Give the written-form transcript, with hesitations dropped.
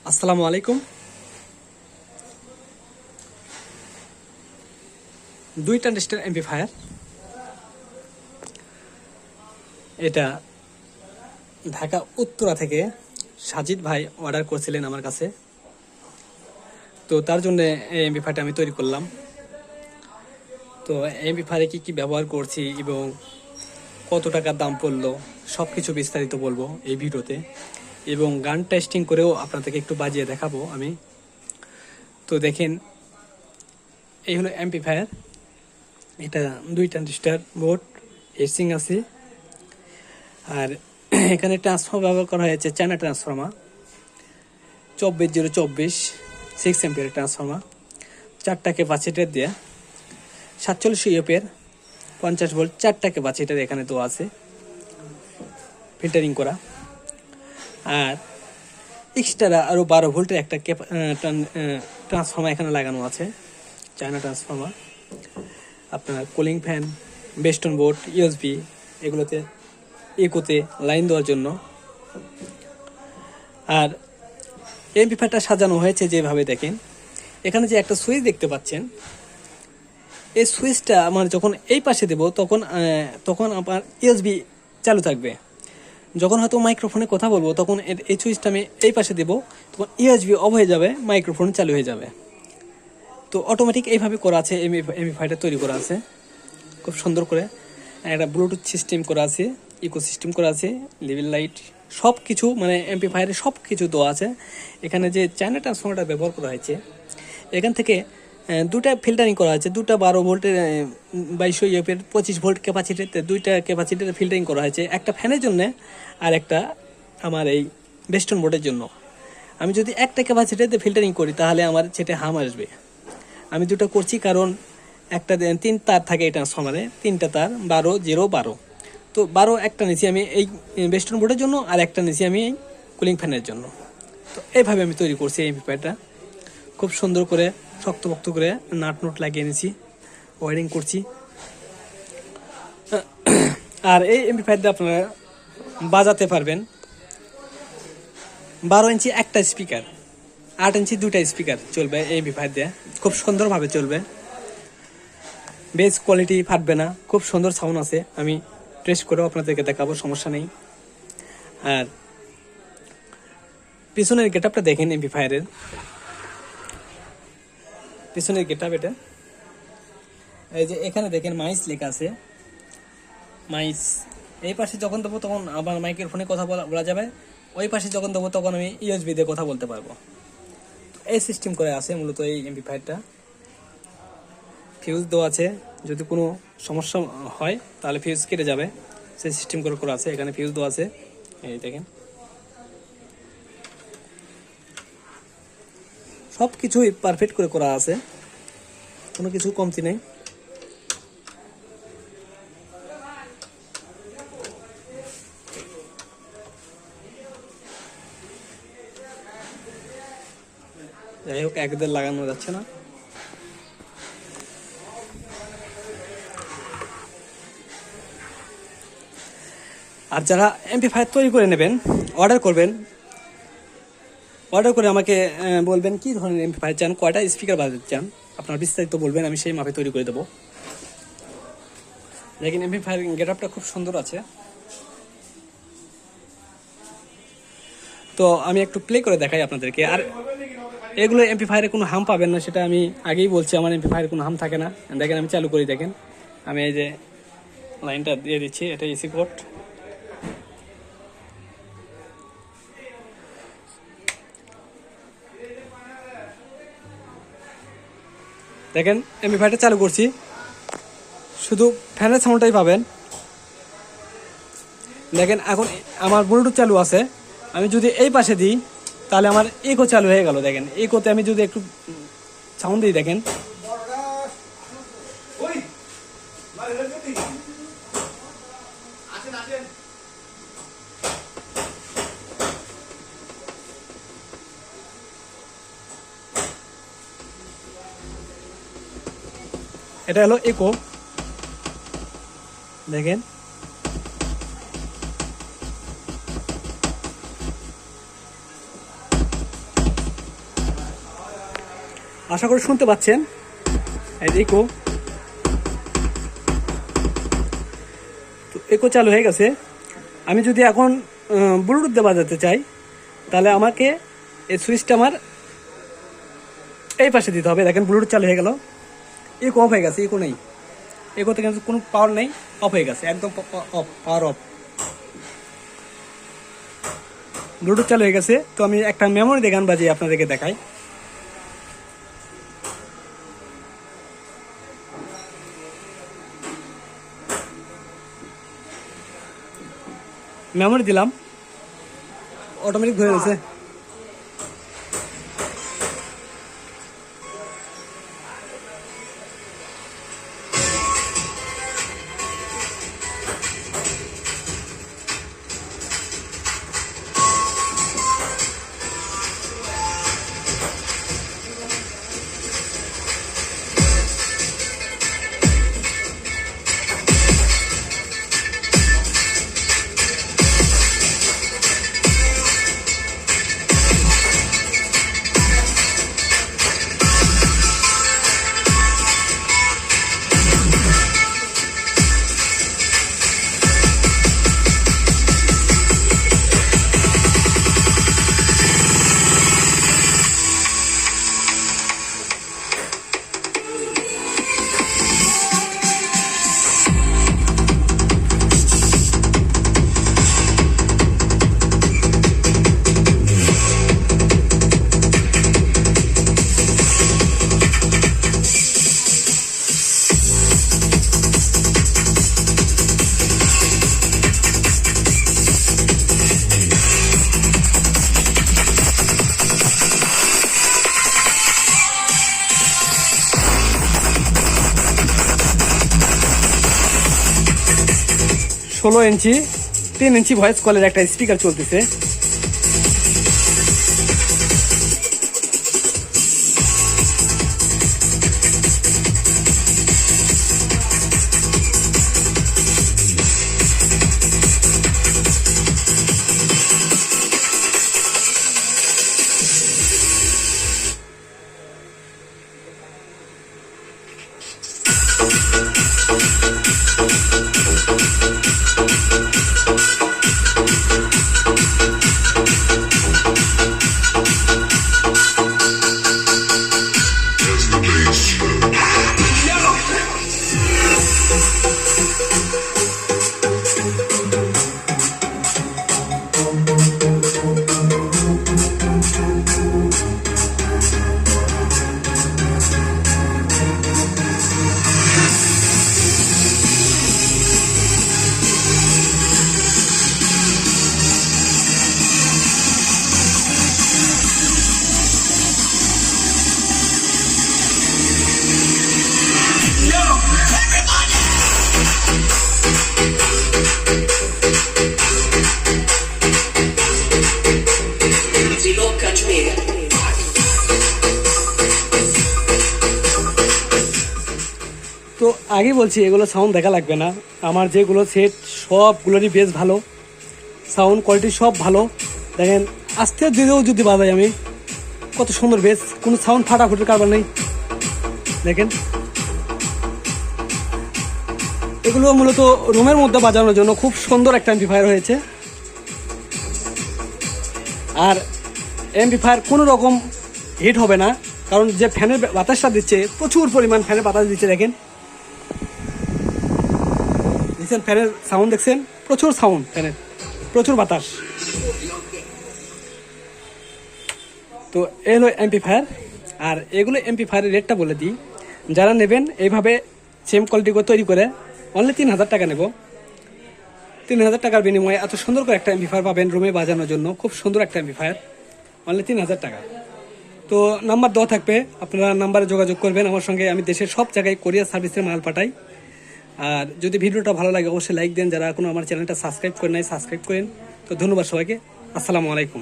আসসালামু আলাইকুম। দুই ট্রানজিস্টর এমপ্লিফায়ার, এটা ঢাকা উত্তরা থেকে সাজিদ ভাই অর্ডার করেছিলেন আমার কাছে। তো তার জন্য এই এমপ্লিফায়ারটা আমি তৈরি করলাম। তো এমপ্লিফায়ারে কি কি ব্যবহার করছি এবং কত টাকার দাম পড়লো সব কিছু বিস্তারিত বলবো এই ভিডিওতে, এবং গান টেস্টিং করেও আপনাদেরকে একটু বাজিয়ে দেখাবো আমি। তো দেখেন, এই হলো এমপ্লিফায়ার। এটা দুই ট্রানজিস্টর বোর্ড, এসিং আছে, আর এখানে ট্রান্সফর্মার ব্যবহার করা হয়েছে চায়না ট্রান্সফর্মার 24024 6 এম্পিয়ার ট্রান্সফর্মার, 4টা ক্যাপাসিটার দিয়ে 47 ইউপের 50 ভোল্ট 4টা ক্যাপাসিটার এখানে তো আছে ফিল্টারিং করা। আর এক্সট্রা আরও 12 ভোল্টের একটা ট্রান্সফর্মার এখানে লাগানো আছে, চায়না ট্রান্সফর্মার। আপনার কুলিং ফ্যান, বেস্টন বোর্ড, ইউএসবি এগুলোতে ইকোতে লাইন দেওয়ার জন্য। আর এমপ্লিফায়ারটা সাজানো হয়েছে যেভাবে দেখেন, এখানে যে একটা সুইচ দেখতে পাচ্ছেন, এই সুইচটা আমার যখন এই পাশে দেব তখন আমার ইউএসবি চালু থাকবে। যখন হয়তো মাইক্রোফোনে কথা বলবো তখন এই সুইচটা আমি এই পাশে দেব, তখন ইউএসবি অফ হয়ে যাবে, মাইক্রোফোন চালু হয়ে যাবে। তো অটোমেটিক এইভাবে করা আছে, এমপ্লিফায়ারটা তৈরি করা আছে খুব সুন্দর করে। একটা ব্লুটুথ সিস্টেম করা আছে, ইকো সিস্টেম করা আছে, লেভেল লাইট সব কিছু, মানে এমপ্লিফায়ারে সব কিছু দেওয়া আছে। এখানে যে চায়না ট্রান্সফর্মারটা ব্যবহার করা হয়েছে, এখান থেকে দুটা ফিল্টারিং করা হয়েছে, দুটা 12 ভোল্টের 2200 ইউপের 25 ভোল্ট ক্যাপাসিটিতে দুইটা ক্যাপাসিটিতে ফিল্টারিং করা হয়েছে, একটা ফ্যানের জন্য আর একটা আমার এই বেস্টন বোর্ডের জন্য। আমি যদি একটা ক্যাপাসিটিতে ফিল্টারিং করি তাহলে আমার সেটা হাম আসবে। আমি দুটো করছি কারণ একটা 3 তার থাকে এই ট্রান্সফর্মারে, 3টা তার 12 0 12। তো 12 একটা নিছি আমি এই বেস্টন বোর্ডের জন্য, আর একটা নিছি আমি এই কুলিং ফ্যানের জন্য। তো এইভাবে আমি তৈরি করছি এই এমপ্লিফায়ারটা, খুব সুন্দর করে শক্তপোক্ত করে নাট নোট লাগিয়ে নিয়েছি, ওয়ারিং করছি। আর এই এমপ্লিফায়ারটা আপনারা বাজাতে পারবেন 12 ইঞ্চি একটা স্পিকার, 8 ইঞ্চি দুটা স্পিকার চলবে এই এমপ্লিফায়ার দিয়ে, খুব সুন্দরভাবে চলবে। বেস কোয়ালিটি ফাটবে না, খুব সুন্দর সাউন্ড আছে। আমি টেস্ট করেও আপনাদেরকে দেখাবো, সমস্যা নেই। আর পিছনের গেটআপটা দেখেন, এমপ্লিফায়ারের পিছনের গেটআপ এটা। এই যে এখানে দেখেন মাইস লেখা আছে, মাইস। এই পাশে যখন দেবো তখন আবার মাইকের ফোনে কথা বলা যাবে, ওই পাশে যখন দেবো তখন আমি ইউএসবি দিয়ে কথা বলতে পারবো। এই সিস্টেম করে আছে মূলত এই এমপ্লিফায়ারটা। ফিউজ দেওয়া আছে, যদি কোনো সমস্যা হয় তাহলে ফিউজ কেটে যাবে, সেই সিস্টেম করে করা আছে। এখানে ফিউজ দেওয়া আছে, এই দেখেন সব কিছুই পারফেক্ট করে করা আছে, কোনো কিছু কমতি নেই। যাই হোক, একদের লাগানো যাচ্ছে না। আর যারা এমপ্লিফায়ার তৈরি করে নেবেন, অর্ডার করবেন, অর্ডার করে আমাকে বলবেন কী ধরনের এমপ্লিফায়ার চান, কয়টা স্পিকার বাজাতে চান, আপনার বিস্তারিত বলবেন, আমি সেই মাপে তৈরি করে দেবো। দেখেন এমপ্লিফায়ার গেটআপটা খুব সুন্দর আছে। তো আমি একটু প্লে করে দেখাই আপনাদেরকে। আর এগুলো এমপ্লিফায়ারে কোনো হাম পাবেন না, সেটা আমি আগেই বলছি, আমার এমপ্লিফায়ারে কোনো হাম থাকে না। দেখেন আমি চালু করি, দেখেন আমি এই যে লাইনটা দিয়ে দিচ্ছি, এটা এসি পোর্ট। দেখেন এমপ্লিফায়ারটা চালু করছি, শুধু ফ্যানের সাউন্ডটাই পাবেন। দেখেন এখন আমার ব্লুটুথ চালু আছে, আমি যদি এই পাশে দিই তাহলে আমার ইকো চালু হয়ে গেল। দেখেন ইকোতে আমি যদি একটু সাউন্ড দিই, দেখেন এটা হলো ইকো, দেখেন আশা করি শুনতে পাচ্ছেন। এই ইকো, তো ইকো চালু হয়ে গেছে। আমি যদি এখন ব্লুটুথ দিয়ে বাজাতে চাই তাহলে আমাকে এই সুইচটা আমার এই পাশে দিতে হবে। দেখেন ব্লুটুথ চালু হয়ে গেল, ইকো অফ হয়ে গেছে, ইকো নেই, ইকোতে কিন্তু কোনো পাওয়ার নেই, অফ হয়ে গেছে, একদম অফ, পাওয়ার অফ। ব্লুটুথ চালু হয়ে গেছে। তো আমি একটা মেমোরি দিয়ে গান বাজিয়ে আপনাদেরকে দেখাই। মেমোরি দিলাম, অটোমেটিক ধরে গেছে। ষোলো ইঞ্চি 3 ইঞ্চি ভয়েস কলের একটা স্পিকার চলতেছে। তো আগে বলছি এগুলো সাউন্ড দেখা লাগবে না, আমার যেগুলো সেট সবগুলোরই বেশ ভালো, সাউন্ড কোয়ালিটি সব ভালো। দেখেন আস্তে দিয়েও যদি বাজাই আমি, কত সুন্দর বেশ, কোনো সাউন্ড ফাটাফুটির কারবার নেই। দেখেন এগুলো মূলত রুমের মধ্যে বাজানোর জন্য খুব সুন্দর একটা অ্যাম্পলিফায়ার হয়েছে। আর অ্যাম্পলিফায়ার কোনো রকম হিট হবে না, কারণ যে ফ্যানের বাতাসটা দিচ্ছে, প্রচুর পরিমাণ ফ্যানের বাতাস দিচ্ছে। দেখেন ফ্যানের সাউন্ড দেখছেন, প্রচুর সাউন্ড, ফ্যানের প্রচুর বাতাস। তো এই হলো অ্যাম্পলিফায়ার। আর এগুলো অ্যাম্পলিফায়ারের রেটটা বলে দিই, যারা নেবেন এইভাবে সেম কোয়ালিটি করে তৈরি করে অনলি 3000 টাকা নেব। 3000 টাকার বিনিময়ে এত সুন্দর করে একটা অ্যাম্পলিফায়ার পাবেন রুমে বাজানোর জন্য, খুব সুন্দর একটা অ্যাম্পলিফায়ার, অনলি 3000 টাকা। তো নাম্বার দেওয়া থাকবে, আপনারা নাম্বারে যোগাযোগ করবেন আমার সঙ্গে। আমি দেশের সব জায়গায় কোরিয়ার সার্ভিসের মাল পাঠাই। আর যদি ভিডিওটা ভালো লাগে অবশ্যই লাইক দেন, যারা এখনো আমার চ্যানেলটা সাবস্ক্রাইব করেন নাই সাবস্ক্রাইব করেন। তো ধন্যবাদ সবাইকে, আসসালামু আলাইকুম।